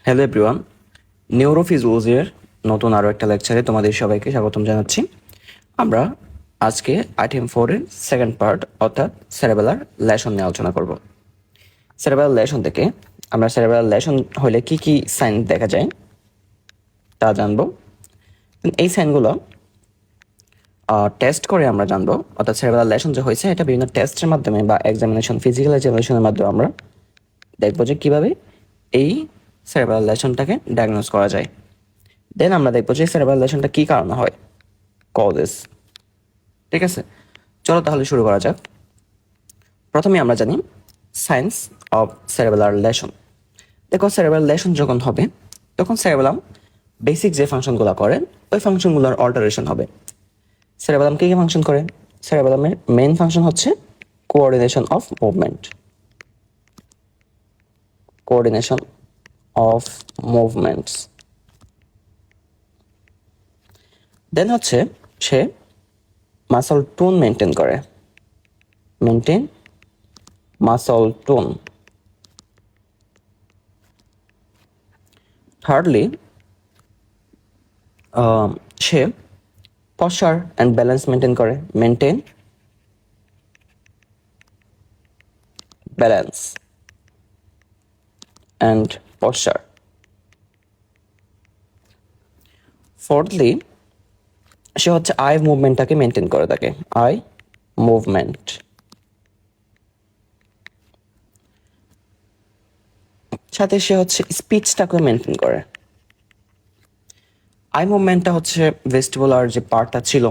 Hello everyone, নিউরোফিজিওলজির নতুন আরও একটা লেকচারে তোমাদের সবাইকে স্বাগতম জানাচ্ছি। আমরা আজকে আইটেম 4-এর সেকেন্ড পার্ট অর্থাৎ সেরেবেলার লেশন নিয়ে আলোচনা করব। সেরেবেলার লেশন থেকে আমরা সেরেবেলার লেশন হলে কি কি সাইন দেখা যায় তা জানবো। এই সাইনগুলো টেস্ট করে আমরা জানবো, অর্থাৎ সেরেবেলার লেশন যে হয়েছে এটা বিভিন্ন টেস্টের মাধ্যমে বা এক্সামিনেশন, ফিজিক্যাল এক্সামিনেশনের মাধ্যমে আমরা দেখবো যে কীভাবে এই সেরেবেলার লেশনটাকে ডায়াগনোজ করা যায়। দেন আমরা দেখবো যে সেরেব্রাল লেশনটা কি কারণে হয়, কজেস। ঠিক আছে, চলো তাহলে শুরু করা যাক। প্রথমে আমরা জানি সাইন্স অফ সেরেবেলার লেশন। দেখো, সেরেব্রাল লেশন যখন হবে তখন সেরেবেলাম বেসিক যে ফাংশনগুলো করে ওই ফাংশনগুলোর অল্টারেশন হবে। সেরেবেলাম কি কি ফাংশন করে? সেরেবেলামের মেইন ফাংশন হচ্ছে coordination of movement. Coordination of movements. Then হচ্ছে সে মাসল টোন মেনটেন করে, মেনটেন মাসল টোন। থার্ডলি সে পশ্চার অ্যান্ড ব্যালেন্স মেনটেন করে, maintain balance and posture. Fourthly সে হচ্ছে আই মুভমেন্টটাকে মেনটেন করে থাকে, আই মুভমেন্ট। সাথে সে হচ্ছে স্পিচটাকে মেনটেন করে। আই মুভমেন্টটা হচ্ছে ভেস্টিবুলার যে পার্টটা ছিল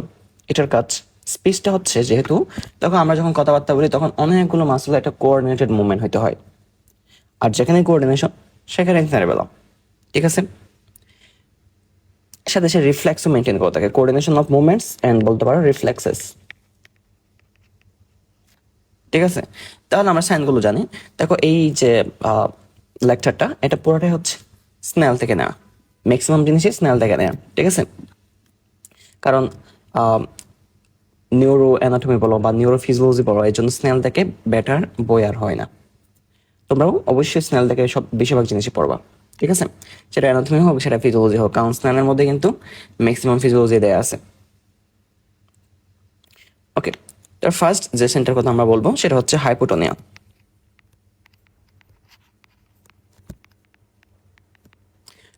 এটার কাজ। স্পিচটা হচ্ছে যেহেতু তখন আমরা যখন কথাবার্তা বলি তখন অনেকগুলো মাসল একটা কোঅর্ডিনেটেড মুভমেন্ট হইতে হয়, আর যেখানে কোঅর্ডিনেশন সেখানে সেরেবেলাম। ঠিক আছে, সাথে সে রিফ্লেক্সও মেনটেন করে থাকে, কোঅর্ডিনেশন অফ মুভমেন্টস অ্যান্ড বলতে পারো রিফ্লেক্সেস। ঠিক আছে, তাহলে আমরা সাইনগুলো জানি। দেখো, এই যে লেকচারটা এটা পুরোটাই হচ্ছে স্নেল থেকে নেওয়া, ম্যাক্সিমাম জিনিসই স্নেল থেকে নেওয়া। ঠিক আছে, কারণ নিউরো অ্যানাটমি বলো বা নিউরো ফিজিওলজি বলো, এই জন্য স্নেল থেকে বেটার বই আর হয় না। তোমরাও অবশ্যই স্নেল থেকে সব বেশিরভাগ জিনিসই পড়বা। ঠিক আছে, সেটা অ্যানাটমি হোক সেটা ফিজিওলজি হোক, কারণ স্নেলের মধ্যে কিন্তু ম্যাক্সিমাম ফিজিওলজি দেয়া আছে। ওকে, তার ফার্স্ট যে সেন্টার কথা আমরা বলবো সেটা হচ্ছে হাইপোটোনিয়া।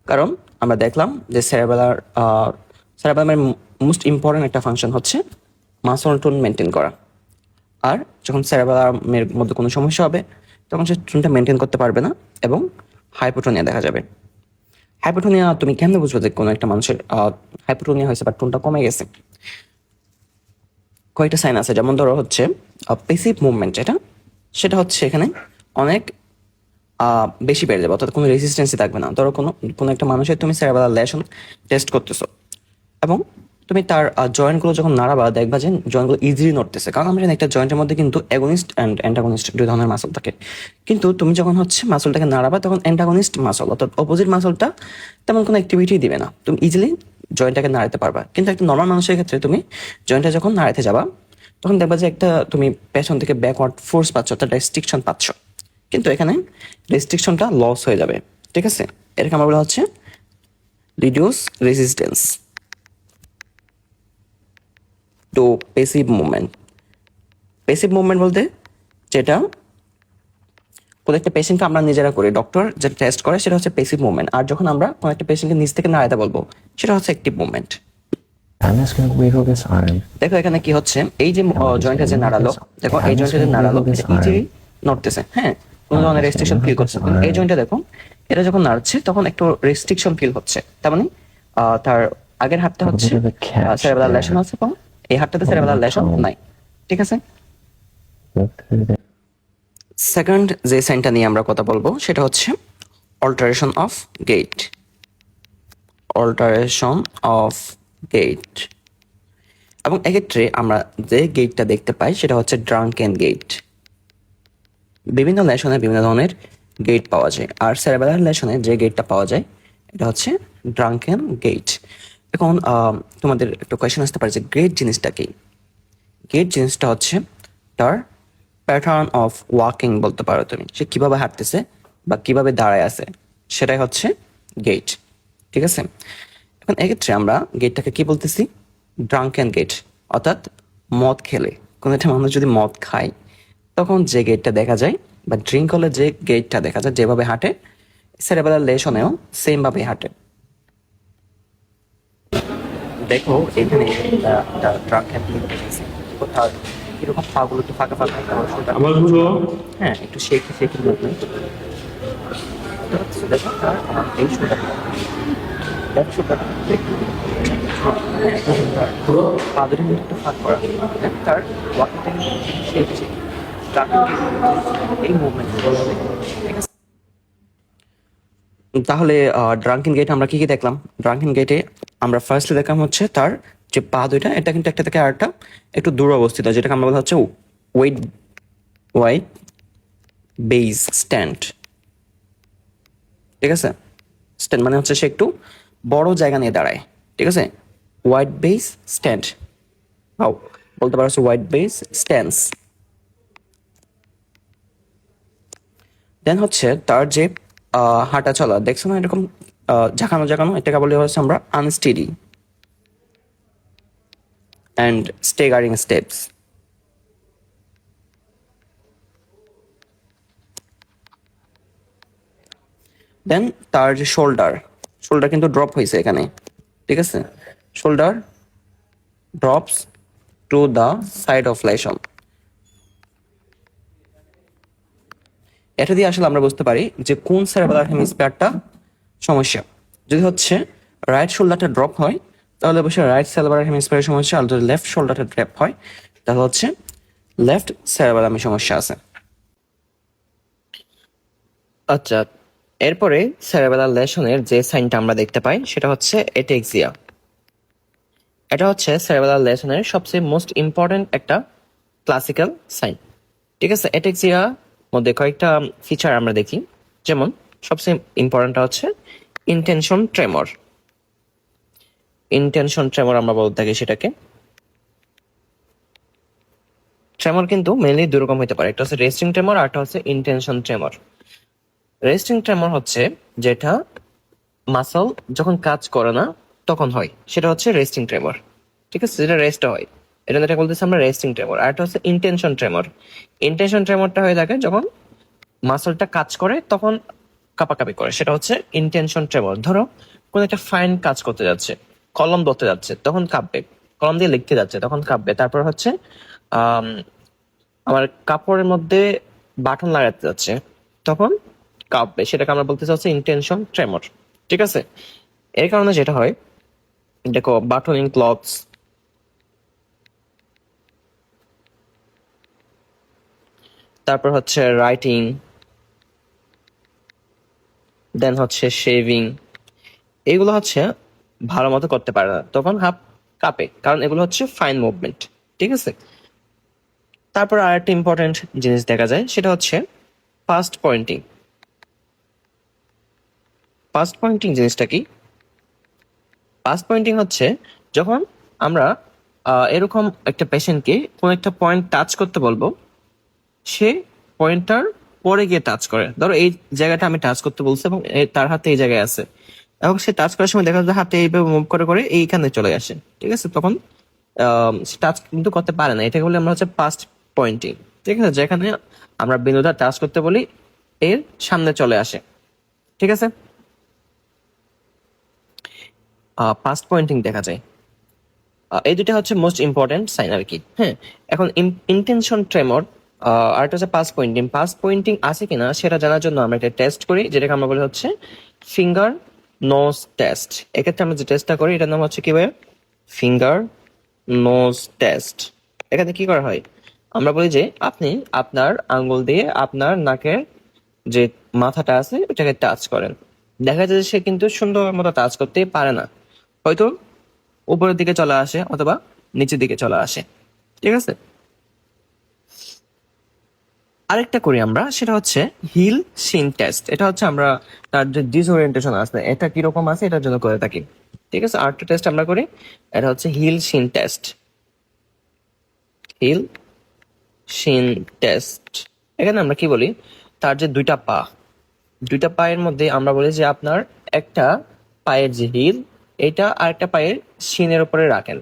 কারণ আমরা দেখলাম যে সেরেবেলামের মোস্ট ইম্পর্টেন্ট একটা ফাংশন হচ্ছে মাসল টোন মেনটেন করা। আর যখন সেরেবেলামের মধ্যে কোনো সমস্যা হবে তখন সে টোনটা মেনটেন করতে পারবে না এবং হাইপোটোনিয়া দেখা যাবে। হাইপোটোনিয়া তুমি কেমনে বুঝবে যে কোনো একটা মানুষের হাইপোটোনিয়া হয়েছে বা টোনটা কমে গেছে? কয়েকটা সাইন আছে, যেমন ধরো হচ্ছে পেসিভ মুভমেন্ট, সেটা হচ্ছে এখানে অনেক বেশি বেড়ে যাবে, অর্থাৎ কোনো রেজিস্ট্যান্সই থাকবে না। ধরো কোনো একটা মানুষের তুমি সেরেবেলার লেশন টেস্ট করতেছো এবং তুমি তার জয়েন্টগুলো যখন নাড়াবা দেখবা যে জয়েন্টগুলো ইজিলি নড়তেছে, কারণ আমরা জানি একটা জয়েন্টের মধ্যে কিন্তু অ্যাগোনিস্ট অ্যান্ড অ্যান্টাগনিস্ট দুই ধরনের মাসল থাকে। কিন্তু তুমি যখন হচ্ছে মাসলটাকে নাড়াবা তখন অ্যান্টাগনিস্ট মাসল অর্থাৎ অপোজিট মাসলটা তেমন কোনো অ্যাক্টিভিটি দিবে না, তুমি ইজিলি জয়েন্টটাকে নাড়াতে পারবা। কিন্তু একটা নর্মাল মানুষের ক্ষেত্রে তুমি জয়েন্টটা যখন নাড়াতে যাবা তখন দেখবা যে একটা তুমি পেছন থেকে ব্যাকওয়ার্ড ফোর্স পাচ্ছ, অর্থাৎ রেস্ট্রিকশন পাচ্ছ। কিন্তু এখানে রেস্ট্রিকশনটা লস হয়ে যাবে। ঠিক আছে, এটাকে আমরা বলা হচ্ছে reduce resistance to passive movement. Passive movement বলতে যেটা কোনো একটা পেশেন্টকে আমরা নিজেরা করি, ডক্টর যেটা টেস্ট করে সেটা হচ্ছে পেসিভ মুভমেন্ট। আর যখন আমরা কোনো একটা পেশেন্টকে নিজ থেকে নাড়াতে বলবো সেটা হচ্ছে অ্যাক্টিভ মুভমেন্ট। দেখো এখানে কি হচ্ছে, এই যে জয়েন্টে যে নাড়ালো, দেখো এই জয়েন্টে যে নাড়ালো ইজিলি নড়তেছে, হ্যাঁ, কোনো ধরনের রেস্ট্রিকশন ফিল করছে। এই জয়েন্টে দেখো এটা যখন নাড়ছে তখন একটু রেস্ট্রিকশন ফিল হচ্ছে, তার মানে তার আগের হাতটা হচ্ছে সেরেবেলার লেশন আছে এবং এই হাতটাতে সেরেবেলার লেশন নাই। ঠিক আছে, সেকেন্ড যে সাইনটা নিয়ে আমরা কথা বলবো সেটা হচ্ছে alteration of gait. Alteration of gait, এবং এক্ষেত্রে আমরা যে গেটটা দেখতে পাই সেটা হচ্ছে ড্রাঙ্কেন গেট। বিভিন্ন লেশনে বিভিন্ন ধরনের গেট পাওয়া যায়, আর সেরেবেলার লেশনে যে গেটটা পাওয়া যায় এটা হচ্ছে ড্রাঙ্কেন গেট। এখন তোমাদের একটা কোয়েশ্চেন আসতে পারে যে গেট জিনিসটা কি? গেট জিনিসটা হচ্ছে তার প্যাটার্ন অফ ওয়াকিং বলতে পারো তুমি, সে কিভাবে হাঁটতেছে বা কিভাবে দাঁড়ায় আছে সেটাই হচ্ছে গেট, ঠিক আছে। এখন এক্ষেত্রে আমরা গেটটাকে কি বলতেছি, ড্রাঙ্কেন গেট, অর্থাৎ মদ খেলে, কোনো একটা মানুষ যদি মদ খায় তখন যে গেটটা দেখা যায় বা ড্রিঙ্ক হলে যে গেটটা দেখা যায়, যেভাবে হাঁটে সেরেবেলার লেশনেও সেম ভাবে হাঁটে। দেখো এখানে ড্রাঙ্কেন তার কিরকম পাগুলো একটু ফাঁকা ফাঁকা, আওয়াজগুলো হ্যাঁ একটু শেখি শেখি মুভমেন্ট। দেখো তার এই শোটা লেফট শোটা পাদুরি কিন্তু একটু ফাঁক করা, তার ওয়াকিংটা কিন্তু শেখি শেখি এই মুভমেন্ট, ঠিক আছে। তাহলে ড্রাঙ্কিন গেটে আমরা কি কি দেখলাম? ড্রাঙ্কিন গেটে আমরা ফার্স্টে দেখলাম হচ্ছে তার যে পা দুইটা, এটা কিন্তু একটা থেকে আরেকটা একটু দূর অবস্থিত, যেটাকে আমরা বলা হচ্ছে ওয়েট ওয়াইড বেস স্ট্যান্ড, ঠিক আছে। স্ট্যান্ড মানে হচ্ছে সে একটু বড় জায়গা নিয়ে দাঁড়ায়, ঠিক আছে। ওয়াইড বেস স্ট্যান্ড, হাও বলতে পারো ওয়াইড বেস স্ট্যান্স। দেন হচ্ছে তার যে হাঁটা চলা, দেখছো না এরকম ঝাঁকানো ঝাঁকানো, এটাকে বলে হচ্ছে আমরা আনস্টেডি অ্যান্ড স্টেগারিং স্টেপস। দেন তার যে শোল্ডার, শোল্ডার কিন্তু ড্রপ হয়েছে এখানে, ঠিক আছে। Shoulder drops to the side of lesion. এটা দিয়ে আসলে আমরা বুঝতে পারি যে কোন সেরেব্রাল হেমিস্ফিয়ারটা সমস্যা। যদি হচ্ছে রাইট শোল্ডারটা ড্রপ হয় তাহলে অবশ্যই রাইট সেরেব্রাল হেমিস্ফিয়ারের সমস্যা, আর যদি লেফট শোল্ডারটা ড্রপ হয় তাহলে হচ্ছে লেফট সেরেব্রালামে সমস্যা আছে। আচ্ছা, এরপরে সেরেব্রাল লেশনের যে সাইনটা আমরা দেখতে পাই সেটা হচ্ছে এটেক্সিয়া। এটা হচ্ছে সেরেব্রাল লেশনের সবচেয়ে মোস্ট ইম্পর্টেন্ট একটা ক্লাসিক্যাল সাইন, ঠিক আছে। এটেক্সিয়া মধ্যে কয়েকটা ফিচার আমরা দেখি, যেমন সবচেয়ে ইম্পর্টেন্টটা হচ্ছে ইনটেনশন ট্রেমর। ইনটেনশন ট্রেমর আমরা বলতে থাকি সেটাকে। ট্রেমর কিন্তু মেনলি দুই রকম হতে পারে, একটা হচ্ছে রেস্টিং ট্রেমর আর একটা হচ্ছে ইনটেনশন ট্রেমর। রেস্টিং ট্রেমর হচ্ছে যেটা মাসল যখন কাজ করে না তখন হয়, সেটা হচ্ছে রেস্টিং ট্রেমর, ঠিক আছে, যেটা রেস্ট হয়, এটা বলতেছি আমরা রেস্টিং ট্রেমর। আর একটা হচ্ছে ইনটেনশন ট্রেমর। ইনটেনশন ট্রেমরটা হয়ে থাকে যখন মাসলটা কাজ করে তখন কাঁপাকাঁপি করে, সেটা হচ্ছে ইনটেনশন ট্রেমর। ধরো কোন একটা ফাইন কাজ করতে যাচ্ছে, কলম ধরতে যাচ্ছে তখন কাঁপবে, কলম দিয়ে লিখতে যাচ্ছে তখন কাঁপবে, তারপর হচ্ছে আম, আমার কাপড়ের মধ্যে বাটন লাগাতে যাচ্ছে তখন কাঁপবে, সেটাকে আমরা বলতে চাচ্ছি ইনটেনশন ট্রেমর, ঠিক আছে। এর কারণে যেটা হয়, দেখো বাটনিং ক্লথস, তারপর হচ্ছে রাইটিং, দেন হচ্ছে শেভিং, এগুলো হচ্ছে ভালো মতো করতে পারে না, তখন হাত কাঁপে, কারণ এগুলো হচ্ছে ফাইন মুভমেন্ট, ঠিক আছে। তারপর আর একটা ইম্পর্টেন্ট জিনিস দেখা যায়, সেটা হচ্ছে ফাস্ট পয়েন্টিং। ফাস্ট পয়েন্টিং জিনিসটা কি? ফাস্ট পয়েন্টিং হচ্ছে যখন আমরা এরকম একটা পেশেন্টকে কোন একটা পয়েন্ট টাচ করতে বলবো, সে পয়েন্টটার পরে গিয়ে টাচ করে। ধরো এই জায়গাটা আমি টাচ করতে বলছি এবং তার হাতে এই জায়গায় আছে, এবং সে টাচ করার সময় দেখা যায় হাতে এইভাবে মুভ করে করে এইখানে চলে আসে, ঠিক আছে। তখন সে টাচ কিন্তু করতে পারে না, এটাকে বলি আমরা হচ্ছে ফাস্ট পয়েন্টিং, ঠিক আছে। যেখানে আমরা বিন্দুটা টাচ করতে বলি এর সামনে চলে আসে, ঠিক আছে। ফাস্ট পয়েন্টিং দেখা যায়। এই দুটা হচ্ছে মোস্ট ইম্পর্টেন্ট সাইন আর কি। হ্যাঁ, এখন ইন্টেনশন ট্রেমর আর একটা হচ্ছে পাস পয়েন্টিং। পাস পয়েন্টিং আছে কিনা সেটা জানার জন্য আমরা একটা টেস্ট করি, যেটাকে আমরা বলি হচ্ছে ফিঙ্গার নোজ টেস্ট। এক্ষেত্রে আমরা যে টেস্টটা করি এটার নাম হচ্ছে কি ভাই? Finger nose test. এখানে কি করা হয়, আমরা বলি যে আপনি আপনার আঙ্গুল দিয়ে আপনার নাকের যে মাথাটা আছে ওটাকে টাচ করেন। দেখা যায় যে সে কিন্তু সুন্দর মতো টাচ করতে পারে না, হয়তো উপরের দিকে চলে আসে অথবা নিচের দিকে চলে আসে, ঠিক আছে। আরেকটা করি আমরা, সেটা হচ্ছে হিল শিন টেস্ট। এটা হচ্ছে আমরা তার যে ডিসওরিয়েন্টেশন আছে এটা কিরকম আছে এটার জন্য করে থাকি, ঠিক আছে। আরেকটা টেস্ট আমরা করি, এটা হচ্ছে হিল শিন টেস্ট। হিল শিন টেস্ট, এখানে আমরা কি বলি, তার যে দুইটা পা, দুইটা পায়ের মধ্যে আমরা বলি যে আপনার একটা পায়ের যে হিল, এটা আর একটা পায়ের শিনের উপরে রাখেন,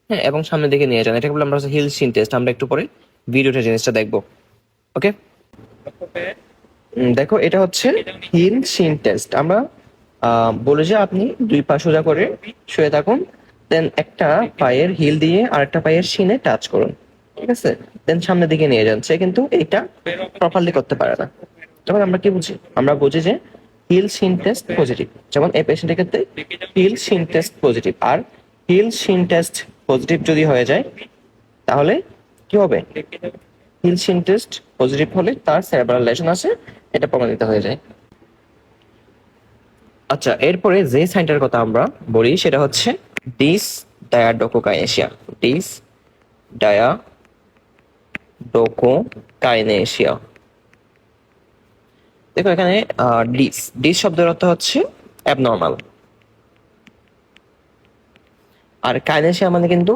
হ্যাঁ, এবং সামনের দিকে নিয়ে যান। এটাকে বলে আমরা হিল শিন টেস্ট। আমরা একটু পরে ভিডিওটা জিনিসটা দেখবো। ওকে, দেখো এটা হচ্ছে হিল শিন টেস্ট। আমরা বলে যে আপনি দুই পা সোজা করে শুয়ে থাকুন, দেন একটা পায়ের হিল দিয়ে আর একটা পায়ের শিনে টাচ করুন, ঠিক আছে, দেন সামনের দিকে নিয়ে যান। সে কিন্তু এইটা প্রপারলি করতে পারে না। তখন আমরা কি বুঝি? আমরা বুঝি যে হিল শিন টেস্ট পজিটিভ। যেমন এই পেশেন্টের ক্ষেত্রে হিল শিন টেস্ট পজিটিভ। আর হিল শিন টেস্ট পজিটিভ যদি হয়ে যায় তাহলে কি হবে? হিল শিন টেস্ট পজিটিভ হলে তার সেরেব্রাল লেশন আছে, এটা প্রমাণিত হয়ে যায়। আচ্ছা, এরপরে যে সাইনটার কথা আমরা বলি সেটা হচ্ছে ডিস ডায়াডোকোকাইনেসিয়া। ডিস ডায়াডোকোকাইনেসিয়া। দেখো এখানে ডিস ডিস শব্দের অর্থ হচ্ছে অ্যাবনর্মাল, আর কাইনেসিয়া মানে কিন্তু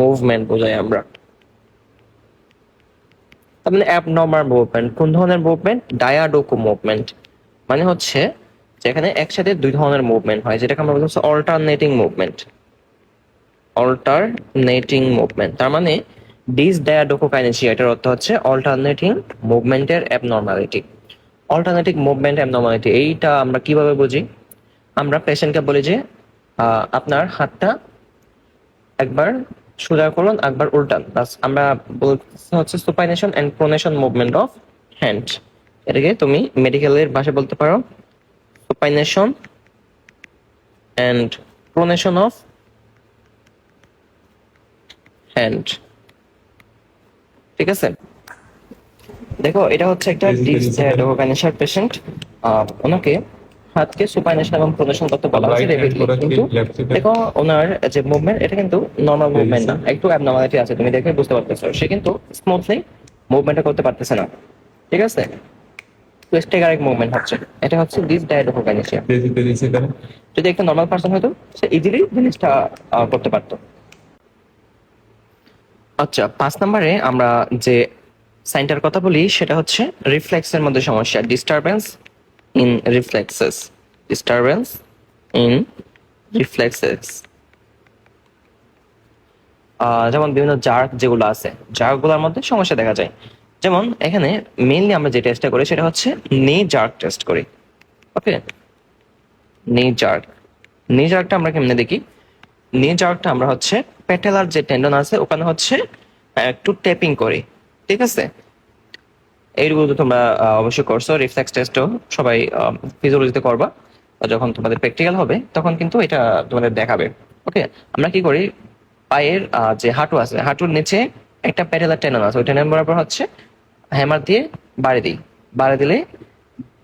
মুভমেন্ট বোঝাই আমরা। তার মানে অ্যাবনর্মাল মুভমেন্ট। কোন ধরনের মুভমেন্ট? ডায়াডোকো মুভমেন্ট। মানে হচ্ছে যেখানে একসাথে দুই ধরনের মুভমেন্ট হয়, যেটাকে আমরা বলছি অল্টারনেটিং মুভমেন্ট। অল্টারনেটিং মুভমেন্ট, তার মানে ডিস ডায়াডোকোকাইনেসিয়া এটার অর্থ হচ্ছে অল্টারনেটিং মুভমেন্টের অ্যাবনর্মালিটি। অল্টারনেটিং মুভমেন্ট অ্যাবনর্মালিটি এইটা আমরা কিভাবে বুঝি? আমরা পেশেন্টকে বলি যে আপনার হাতটা একবার সোজা করুন, একবার উল্টান, বাস। আমরা বলছি হচ্ছে supination and pronation movement of hand. এটাকে তুমি মেডিকেলের ভাষায় বলতে পারো supination and pronation of hand, ঠিক আছে? দেখো এটা হচ্ছে একটা ডিসডায়াডোকাইনেশিয়ার পেশেন্ট। ওনাকে হাতকে সুপাইনেশন এবং প্রোনেশন করতে বলা হচ্ছে রেপিডলি, কিন্তু দেখো ওনার যে মুভমেন্ট এটা কিন্তু নর্মাল মুভমেন্ট না, একটু অ্যাবনর্মালিটি আছে। তুমি দেখে বুঝতে পারতেছো সে কিন্তু স্মুথলি মুভমেন্টটা করতে পারতেছে না, ঠিক আছে? টুইস্টেগারিক মুভমেন্ট হচ্ছে, এটা হচ্ছে ডিসডায়াডোকাইনেশিয়া। যদি একটা নর্মাল পারসন হতো সে ইজিলি জিনিসটা করতে পারতো। আচ্ছা, 5 নম্বরে আমরা যে সাইনটার কথা বলি সেটা হচ্ছে রিফ্লেক্সের মধ্যে সমস্যা, disturbance in reflexes. Disturbance in reflexes. যেমন বিভিন্ন জার্ক যেগুলো আছে, জার্কগুলোর মধ্যে সমস্যা দেখা যায়। যেমন এখানে মেইনলি আমরা যে টেস্টটা করি সেটা হচ্ছে নি জার্ক টেস্ট করি। ওকে, নি জার্ক। নি জার্কটা আমরা কেমনে দেখি? নি জার্কটা আমরা হচ্ছে প্যাটেলার যে টেন্ডন আছে ওখানে হচ্ছে একটু ট্যাপিং করি, ঠিক আছে? এইগুলো তো তোমরা অবশ্যই করছো, রিফ্লেক্স টেস্টও সবাই ফিজিওলজিতে করবা। যখন তোমাদের প্র্যাকটিক্যাল হবে তখন কিন্তু এটা তোমাদের দেখাবে। ওকে, আমরা কি করি? পায়ের যে হাঁটু আছে, হাঁটুর নিচে একটা প্যাটেলার টেন্ডন আছে, ওই টেন্ডন বরাবর হচ্ছে হ্যামার দিয়ে বাড়ি দিই। বাড়ি দিলে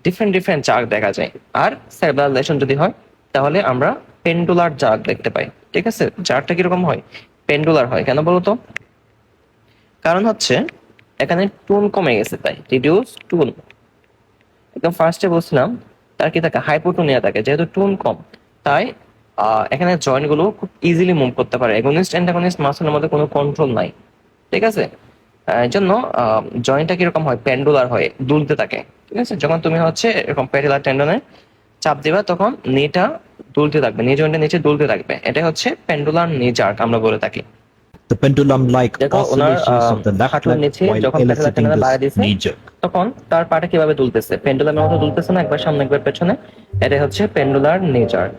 ডিফারেন্ট ডিফারেন্ট জার্ক দেখা যায়। আর সেরেব্রাল লেশন যদি হয় তাহলে আমরা পেন্ডুলার জার্ক দেখতে পাই, ঠিক আছে? জার্কটা কিরকম হয়? পেন্ডুলার হয়। কেন বলো তো? কারণ হচ্ছে এখানে টোন কমে গেছে, তাই রিডিউস টোন। একদম ফার্স্টে বলছিলাম তার কি থাকে? হাইপোটোনিয়া থাকে। যেহেতু টোন কম তাই এখানে জয়েন্ট গুলো খুব ইজিলি মুভ করতে পারে। এগোনিস্ট অ্যান্টাগনিস্ট মাসলের মধ্যে কোনো কন্ট্রোল নাই, ঠিক আছে? এই জন্য জয়েন্টটা কিরকম হয়? পেন্ডুলার হয়, দুলতে থাকে, ঠিক আছে? যখন তুমি হচ্ছে এরকম প্যাটেলার টেন্ডনে চাপ দিবা তখন নিটা দুলতে থাকবে, নি জয়েন্টের নিচে দুলতে থাকবে। এটা হচ্ছে পেন্ডুলার নি জার্ক আমরা বলে থাকি। The pendulum-like দেখো ওনার oscillations of the left হাঁটুর leg নিচে while যখন প্যাটেলার eliciting টেন্ডনে this বাড়া দিছে knee jerk. তখন তার পাটা কিভাবে দুলতেছে? পেন্ডুলামের মতো দুলতেছে না, একবার সামনে একবার পেছনে। এটা হচ্ছে পেন্ডুলার নি জার্ক,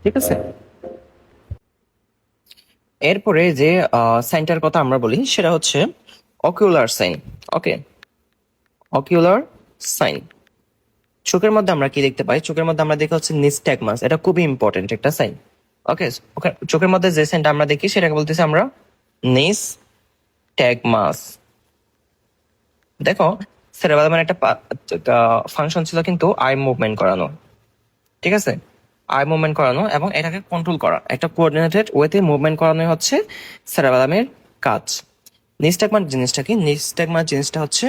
ঠিক আছে? এরপরে যে সাইনটার কথা আমরা বলি সেটা হচ্ছে অকিউলার সাইন। ওকে, অকিউলার সাইন। চোখের মধ্যে আমরা কি দেখতে পাই? চোখের মধ্যে আমরা দেখি হচ্ছে নিস্ট্যাগমাস। এটা খুবই ইম্পর্টেন্ট একটা সাইন। ওকে, চোখের মধ্যে যে সাইনটা আমরা দেখি সেটাকে বলতেছি আমরা নিস্ট্যাগমাস। দেখো সেরেবেলামের একটা ফাংশন ছিল কিন্তু আই মুভমেন্ট করানো, ঠিক আছে? আই মুভমেন্ট করানো এবং এটাকে কন্ট্রোল করা, একটা কোঅর্ডিনেটেড ওয়েতে মুভমেন্ট করানোই হচ্ছে সেরেবেলামের কাজ। নিস্ট্যাগমা জিনিসটা কি? নিস্ট্যাগমা জিনিসটা হচ্ছে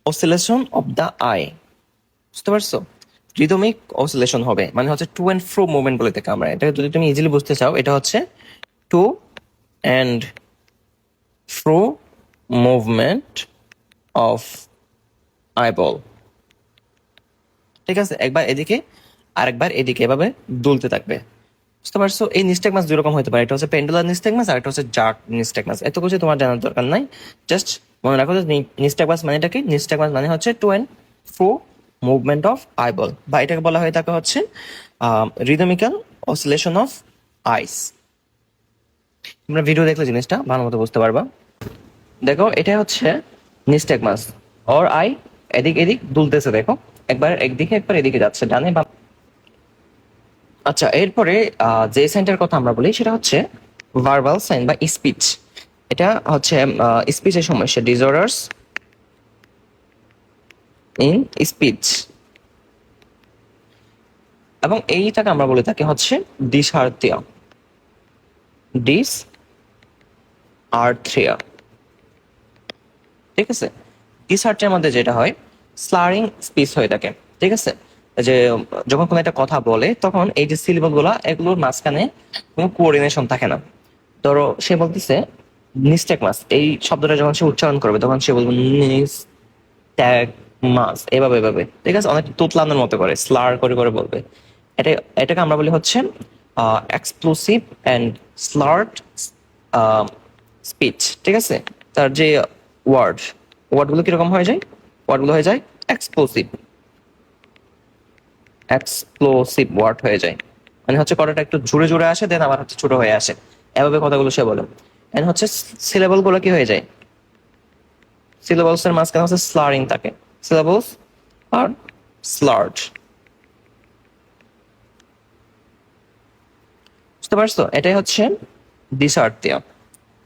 অসিলেশন অফ দ্য আই। বুঝতে পারছো? রিদমিক অসিলেশন হবে, মানে হচ্ছে টু অ্যান্ড ফ্রো মুভমেন্ট বলে থাকে আমরা। এটা যদি তুমি ইজিলি বুঝতে চাও এটা হচ্ছে to and fro movement of eyeball, ঠিক আছে? একবার এদিকে আরেকবার এদিকে এভাবে দুলতে থাকবে। বুঝতে পারছো? এই নিস্টেগমাস দুই রকম হতে পারে, একটা হচ্ছে পেন্ডুলার নিস্টেগমাস আর একটা হচ্ছে জার্ক নিস্টেগমাস। এত কিছু তোমার জানার দরকার নাই, জাস্ট মনে রাখো যে নিস্টেগমাস মানেটা কি। নিস্টেগমাস মানে হচ্ছে to and fro movement of eyeball, বা এটাকে বলা হয়ে থাকে হচ্ছে রিদমিক্যাল অসিলেশন অফ আইস। তোমরা ভিডিও দেখলে জিনিসটা ভালো মতো বুঝতে পারবা। দেখো এটা হচ্ছে নিস্টেগমাস, ওর আই এদিক এদিক দুলতেছে, দেখো একবার একদিকে একবার এদিকে যাচ্ছে, ডানে বা। আচ্ছা, এরপরে যে সাইনটার কথা আমরা বলি সেটা হচ্ছে ভার্বাল সাইন বা স্পিচ। এটা হচ্ছে স্পিচের সমস্যা, ডিসঅর্ডারস ইন স্পিচ, এবং এইটাকে আমরা বলে থাকি হচ্ছে ডিসহার্থিয়া, ডিস আর্থ্রিয়া। ঠিক আছে, ডিসহার্থিয়ার মধ্যে যেটা হয় স্লারিং স্পিচ হয়ে থাকে। ঠিক আছে, যে যখন কোনো একটা কথা বলে তখন এই যে সিলেবল গুলা এগুলোর মাঝখানে কোনো কোঅর্ডিনেশন থাকে না। ধরো সে বলতেছে নিস্টেগমাস, এই শব্দটা যখন সে উচ্চারণ করবে তখন সে বলবে নিস্ট্যাগমাস, এভাবে এভাবে। ঠিক আছে, অনেক তুতলানোর মতো করে স্লার করে করে বলবে। এটা এটাকে আমরা বলি হচ্ছে এক্সপ্লোসিভ অ্যান্ড স্লার্ড স্পিচ। ঠিক আছে, তার যে ওয়ার্ডগুলো কিরকম হয়ে যায়, ওয়ার্ডগুলো হয়ে যায় এক্সপ্লোসিভ, এক্সপ্লোসিভ ওয়ার্ড হয়ে যায়। মানে হচ্ছে কথাটা একটু জোরে জোরে আসে, দেন আবার হচ্ছে ছোট হয়ে আসে, এভাবে কথাগুলো সে বলে। এন্ড হচ্ছে সিলেবল গুলো কি হয়ে যায়, সিলেবলস এর মাঝখানে হচ্ছে স্লারিং থাকে, সিলেবলস আর স্লার্ড। বুঝতে পারছো? এটাই হচ্ছে ডিসআর্থিয়া,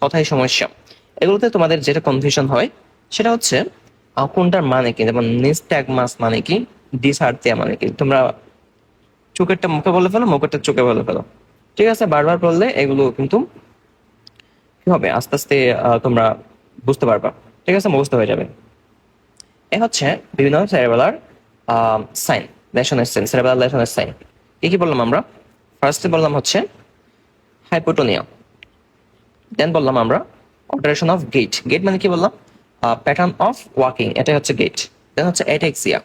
কথাই সমস্যা। এগুলোতে তোমাদের যেটা কনফিউশন হয় সেটা হচ্ছে কোনটার মানে কি, যেমন নিস্ট্যাগমাস মানে কি, ডিসআর্থিয়া মানে কি। তোমরা চোখেরটা মুখে বলে ফেলো, মুখেরটা চোখে বলে ফেলো। ঠিক আছে, বারবার পড়লে এগুলো কিন্তু কি হবে, আস্তে আস্তে তোমরা বুঝতে পারবা। ঠিক আছে, মুখস্থ হয়ে যাবে। এ হচ্ছে বিভিন্ন সেরেবেলার সাইন, লেশনের সাইন, সেরেবেলার লেশনের সাইন। কি কি বললাম আমরা? ফার্স্টে বললাম হচ্ছে হাইপোটোনিয়া, দেন বললাম আমরা অল্টারেশন অফ গেট। গেট মানে কি বললাম? প্যাটার্ন অফ ওয়াকিং, এটাই হচ্ছে গেট। দেন হচ্ছে অ্যাটেক্সিয়া,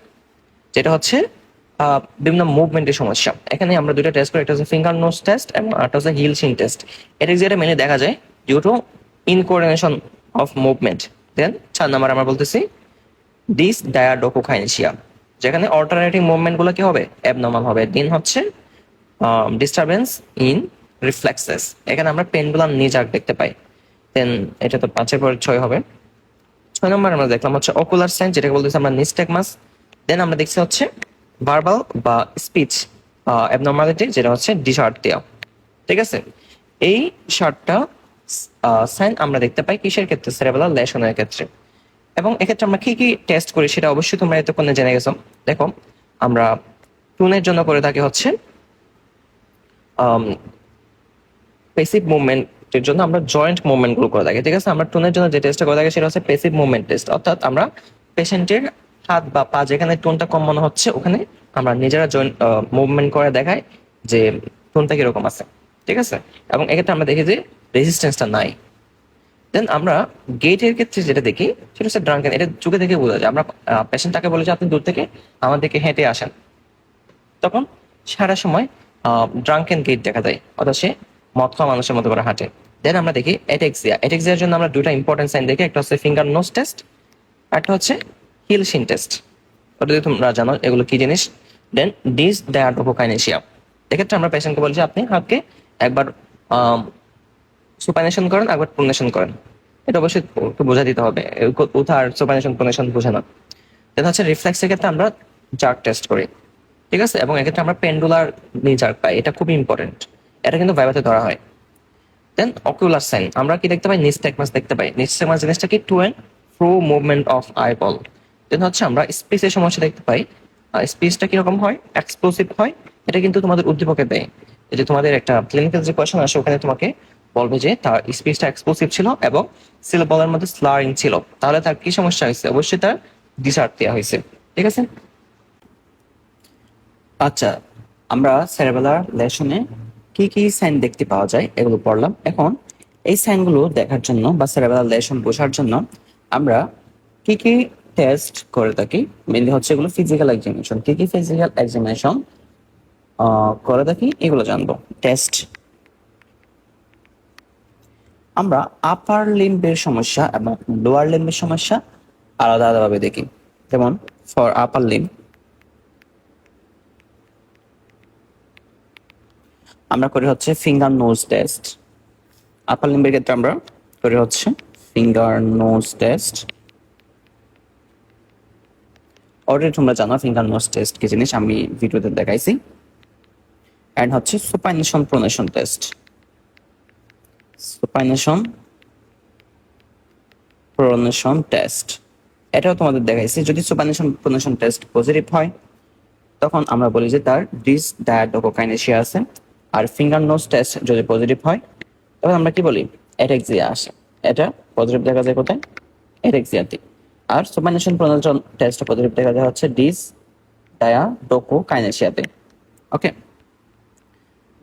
যেটা হচ্ছে বিভিন্ন মুভমেন্টের সমস্যা। এখানে আমরা দুইটা টেস্ট করি, একটা হচ্ছে ফিঙ্গার নোজ টেস্ট এবং একটা হচ্ছে হিল শিন টেস্ট। অ্যাটেক্সিয়াটা মেনে দেখা যায় due to incoordination of movement. Then 4 number আমরা বলতেছি ডিস ডায়াডোকোকাইনেসিয়া, যেখানে অল্টারনেটিং মুভমেন্ট গুলো কি হবে, অ্যাবনর্মাল হবে। দিন হচ্ছে ডিস্টারবেন্স ইন রিফ্লেক্সেস, এখানে আমরা পেন্ডুলাম নিজাক দেখতে পাই। দেন এটা তো 5-এর পর 6 হবে। 6 নম্বর আমরা দেখলাম হচ্ছে অকুলার সাইন, যেটাকে বলতেছি আমরা নিস্টেগমাস। দেন আমরা দেখছি হচ্ছে ভার্বাল বা স্পিচ অ্যাবনর্মালিটি, যেটা হচ্ছে ডিসআর্থিয়া। ঠিক আছে, এই 7টা সাইন আমরা দেখতে পাই কিসের ক্ষেত্রে, সেরেবেলার লেশনের ক্ষেত্রে। এবং এক্ষেত্রে আমরা কি কি টেস্ট করি সেটা অবশ্যই তোমরা এতক্ষণে জেনে গেছো। দেখো, আমরা টুনের জন্য করে থাকি হচ্ছে পেসিভ মুভমেন্টের জন্য আমরা জয়েন্ট মুভমেন্ট গুলো করে থাকি। ঠিক আছে, আমরা টোনের জন্য যে টেস্টটা করে থাকি সেটা হচ্ছে পেসিভ মুভমেন্ট টেস্ট, অর্থাৎ আমরা পেশেন্টের হাত বা পা যেখানে টোনটা কম মনে হচ্ছে ওখানে আমরা নিজেরা জয়েন্ট মুভমেন্ট করে দেখাই যে টোনটা কিরকম আছে। ঠিক আছে, এবং এক্ষেত্রে আমরা দেখি যে রেজিস্ট্যান্সটা নাই। দেন আমরা গেটের ক্ষেত্রে যেটা দেখি সেটা হচ্ছে ড্রাঙ্কেন, এটা চোখে দেখে বোঝা যায়। আমরা পেশেন্টটাকে বলে যে আপনি দূর থেকে আমার দিকে হেঁটে আসেন, তখন সারা সময় ড্রাঙ্কেন গেট দেখা যায়, অর্থাৎ সে মদ খাওয়া মানুষের মতো করে হাঁটে। দেন আমরা দেখি অ্যাটেক্সিয়া, অ্যাটেক্সিয়ার জন্য আমরা দুটো ইম্পর্টেন্ট সাইন দেখি, একটা হচ্ছে ফিঙ্গার নোজ টেস্ট, একটা হচ্ছে হিল শিন টেস্ট। ওটা যদি তোমরা জানো এগুলো কি জিনিস। দেন ডিস ডায়াডোকোকাইনেসিয়া, এক্ষেত্রে আমরা পেশেন্টকে বলছি আপনি হাতকে একবার সুপাইনেশন করেন, একবার প্রোনেশন করেন। এটা অবশ্যই একটু বোঝা দিতে হবে, উঠার সুপাইনেশন প্রোনেশন বোঝে না। দেন হচ্ছে রিফ্লেক্সের ক্ষেত্রে আমরা জার্ক টেস্ট করি। ঠিক আছে, এবং এক্ষেত্রে আমরা পেন্ডুলার নি জার্ক পাই, এটা খুব ইম্পর্টেন্ট, এটা কিন্তু ভাইভাতে ধরা হয়। দেন অকুলার সাইন আমরা কি দেখতে পাই, নিস্টেগমাস দেখতে পাই। নিস্টেগমাস জিনিসটা কি, to and fro movement of eyeball. Then হচ্ছে আমরা স্পিচের সমস্যা দেখতে পাই। স্পিচটা কিরকম হয়, এক্সপ্লোসিভ হয়। এটা কিন্তু তোমাদের উদ্দীপকে দেয়, এই যে তোমাদের একটা ক্লিনিক্যাল যে কোয়েশ্চেন আসে ওখানে তোমাকে বলবে যে তার স্পিচটা এক্সপ্লোসিভ ছিল এবং সিলেবলের মধ্যে স্লারিং ছিল, তাহলে তার কি সমস্যা হয়েছে, অবশ্যই তার ডিসআর্থিয়া হয়েছে। ঠিক আছে। আচ্ছা, আমরা সেরেবেলার লেশনে কি কি সাইন দেখতে পাওয়া যায় এগুলো পড়লাম। এখন এই সাইনগুলো দেখার জন্য বা সেরেবেলার লেশন বোঝার জন্য আমরা কি কি টেস্ট করে থাকি, মেনলি হচ্ছে এগুলো ফিজিক্যাল এক্সামিনেশন। কি কি ফিজিক্যাল এক্সামিনেশন করে দেখি, এগুলো জানবো। টেস্ট, আমরা আপার লিম্বের সমস্যা এবং লোয়ার লিম্বের সমস্যা আলাদা আলাদাভাবে দেখি। যেমন ফর আপার লিম্ব আমরা করি হচ্ছে ফিঙ্গার নোজ টেস্ট। আপার লিম্বের ক্ষেত্রে আমরা করি হচ্ছে ফিঙ্গার নোজ টেস্ট। অলরেডি তোমরা জানো ফিঙ্গার নোজ টেস্ট কি জিনিস, আমি ভিডিওতে দেখাইছি। অ্যান্ড হচ্ছে সুপাইনেশন প্রোনেশন টেস্ট। সুপাইনেশন প্রোনেশন টেস্ট এটাও তোমাদের দেখাইছি। যদি সুপাইনেশন প্রোনেশন টেস্ট পজিটিভ হয় তখন আমরা বলি যে তার ডিস ডায়াডোকোকাইনেসিয়া আছে। আর ফিঙ্গার নোজ টেস্ট যদি পজিটিভ হয় তখন আমরা কি বলি, অ্যাটেক্সিয়া আসে। এটা পজিটিভ দেখা যায় কোথায়, অ্যাটেক্সিয়াতে। আর সুপাইনেশন প্রোনেশন টেস্ট পজিটিভ দেখা যায় হচ্ছে ডিস ডায়াডোকোকাইনেসিয়াতে। ওকে,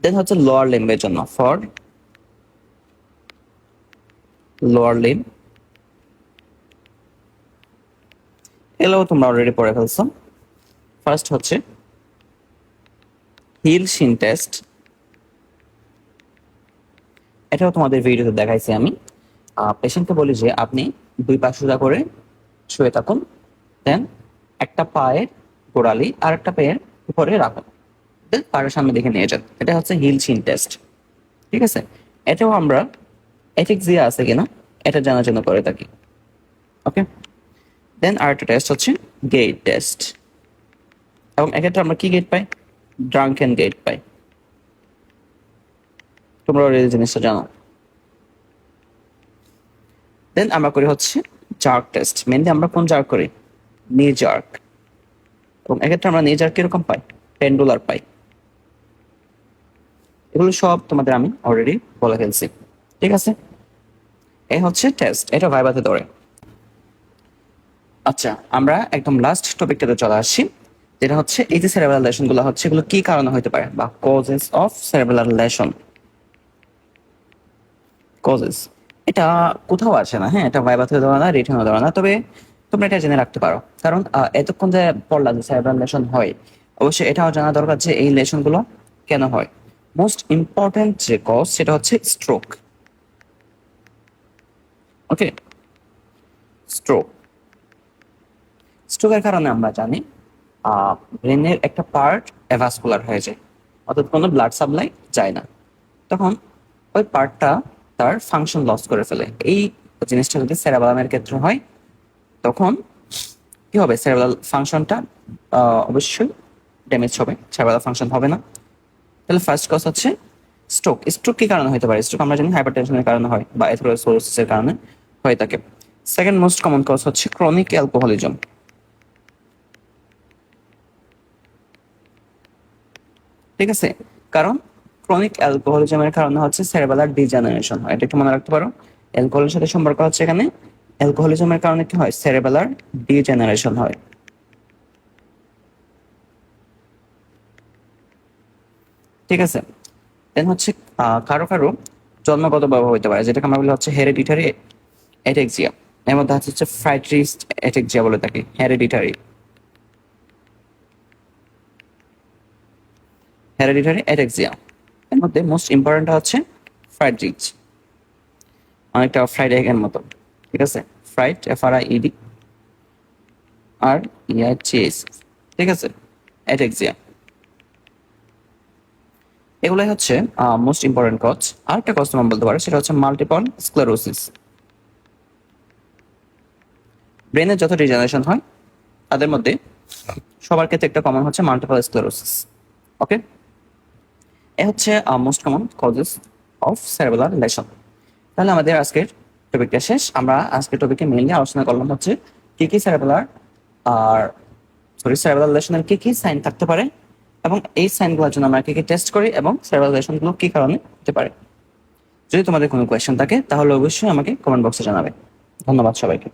দেন হচ্ছে লোয়ার লিম্বের জন্য, ফর লোয়ার লিম্ব এগুলো তোমরা অলরেডি পড়ে ফেলছো। ফার্স্ট হচ্ছে হিল শিন টেস্ট। এটাও তোমাদের ভিডিওতে দেখাইছি আমি। পেশেন্টকে বলি যে আপনি দুই পা সোজা করে শুয়ে থাকুন, দেন একটা পায়ের গোড়ালি আর একটা পায়ের উপরে রাখুন, দেন পায়ের সামনে দেখে নিয়ে যান। এটা হচ্ছে হিল শিন টেস্ট। ঠিক আছে, এটাও আমরা অ্যাটেক্সিয়া আছে কিনা এটা জানার জন্য করে থাকি। ওকে, দেন আরেকটা টেস্ট হচ্ছে গেট টেস্ট, এবং এক্ষেত্রে আমরা কি গেট পাই, ড্রাঙ্কেন গেট পাই। তোমরা এই জিনিসটা জানো। দেন আমরা করি হচ্ছে জার্ক টেস্ট। মেনলি আমরা কোন জার্ক করি, নি জার্ক, এবং এক্ষেত্রে আমরা নি জার্ক কিরকম পাই, পেন্ডুলার পাই। এগুলো সব তোমাদের আমি অলরেডি বলে ফেলছি। ঠিক আছে, এই হচ্ছে টেস্ট, এটা ভাইভাতে ধরে। আচ্ছা, আমরা একদম লাস্ট টপিকটাতে চলে আসছি, যেটা হচ্ছে এই যে সেরেব্রাল লেশন গুলো হচ্ছে এগুলো কি কারণে হতে পারে, বা causes of cerebral lesion. Causes এটা কোথাও আসে না, হ্যাঁ, এটা ভাইভাতে দেওয়া না, রিটেনও দেওয়া না, তবে তোমরা এটা জেনে রাখতে পারো। কারণ এতক্ষণ যে পড়লা যে সেরেব্রাল লেশন হয়, অবশ্যই এটাও জানা দরকার যে এই লেশন গুলো কেন হয়। মোস্ট ইম্পর্টেন্ট যে কজ সেটা হচ্ছে স্ট্রোক। ওকে, স্ট্রোক, স্ট্রোকের কারণে আমরা জানি ব্রেনের একটা পার্ট অ্যাভাসকুলার হয়ে যায়, অর্থাৎ কোনো ব্লাড সাপ্লাই যায় না। তখন ওই পার্টটা তার ফাংশন লস করে ফেলে। এই জিনিসটা যদি সেরেব্রামের ক্ষেত্রে হয় তখন কি হবে, সেরেব্রাল ফাংশনটা অবশ্যই ড্যামেজ হবে, সেরেব্রাল ফাংশন হবে না। তাহলে ফার্স্ট কজ হচ্ছে স্ট্রোক। স্ট্রোক কি কারণে হতে পারে, স্ট্রোক আমরা জানি হাইপারটেনশনের কারণে হয় বা এথেরোস্ক্লেরোসিসের কারণে হয়ে থাকে। সেকেন্ড মোস্ট কমন কজ হচ্ছে ক্রনিক অ্যালকোহলিজম। ঠিক আছে, কারণ ক্রনিক অ্যালকোহলিজমের কারণে হচ্ছে সেরেব্রালার ডিজেনারেশন হয়। এটা একটু মনে রাখতে পারো, অ্যালকোহলের সাথে সম্পর্ক হচ্ছে এখানে। অ্যালকোহলিজমের কারণে কি হয়, সেরেব্রালার ডিজেনারেশন হয়। ঠিক আছে, দেন হচ্ছে কারো কারো জন্মগত ব্যবহার হতে পারে, যেটাকে আমরা বলি হচ্ছে হেরিডিটারি অ্যাটেক্সিয়া। এর মধ্যে হচ্ছে ফ্রাইট্রিস অ্যাটেক্সিয়া বলে থাকি, হেরিডিটারি হেরিডিটারি অ্যাটেক্সিয়া। এর মধ্যে মোস্ট ইম্পর্টেন্ট হচ্ছে ফ্রাইড্রিচ, অনেকটা ফ্রাইড এগের মতো। ঠিক আছে, ফ্রাইড FRIED আর EICH। ঠিক আছে, অ্যাটেক্সিয়া, এগুলাই হচ্ছে মোস্ট ইম্পর্টেন্ট কজ। আরেকটা কজ তোমার বলতে পারো, সেটা হচ্ছে মাল্টিপল স্ক্লেরোসিস। ব্রেনের যত ডিজেনারেশন হয় তাদের মধ্যে সবার ক্ষেত্রে একটা কমন হচ্ছে মাল্টিপল স্ক্লেরোসিস। ওকে, এ হচ্ছে most common causes of cerebral lesion. তাহলে আমাদের আজকের টপিকটা শেষ। আমরা আজকের টপিকে মেইনলি আলোচনা করলাম হচ্ছে কি কি সেরেব্রাল আর সেরেব্রাল লেশনের কি কি সাইন থাকতে পারে, এবং এই সাইনগুলোর জন্য আমরা কি কি টেস্ট করি, এবং সেরেব্রাল লেশনগুলো কি কারণে হতে পারে। যদি তোমাদের কোনো কোয়েশ্চেন থাকে তাহলে অবশ্যই আমাকে কমেন্ট বক্সে জানাবে। ধন্যবাদ সবাইকে।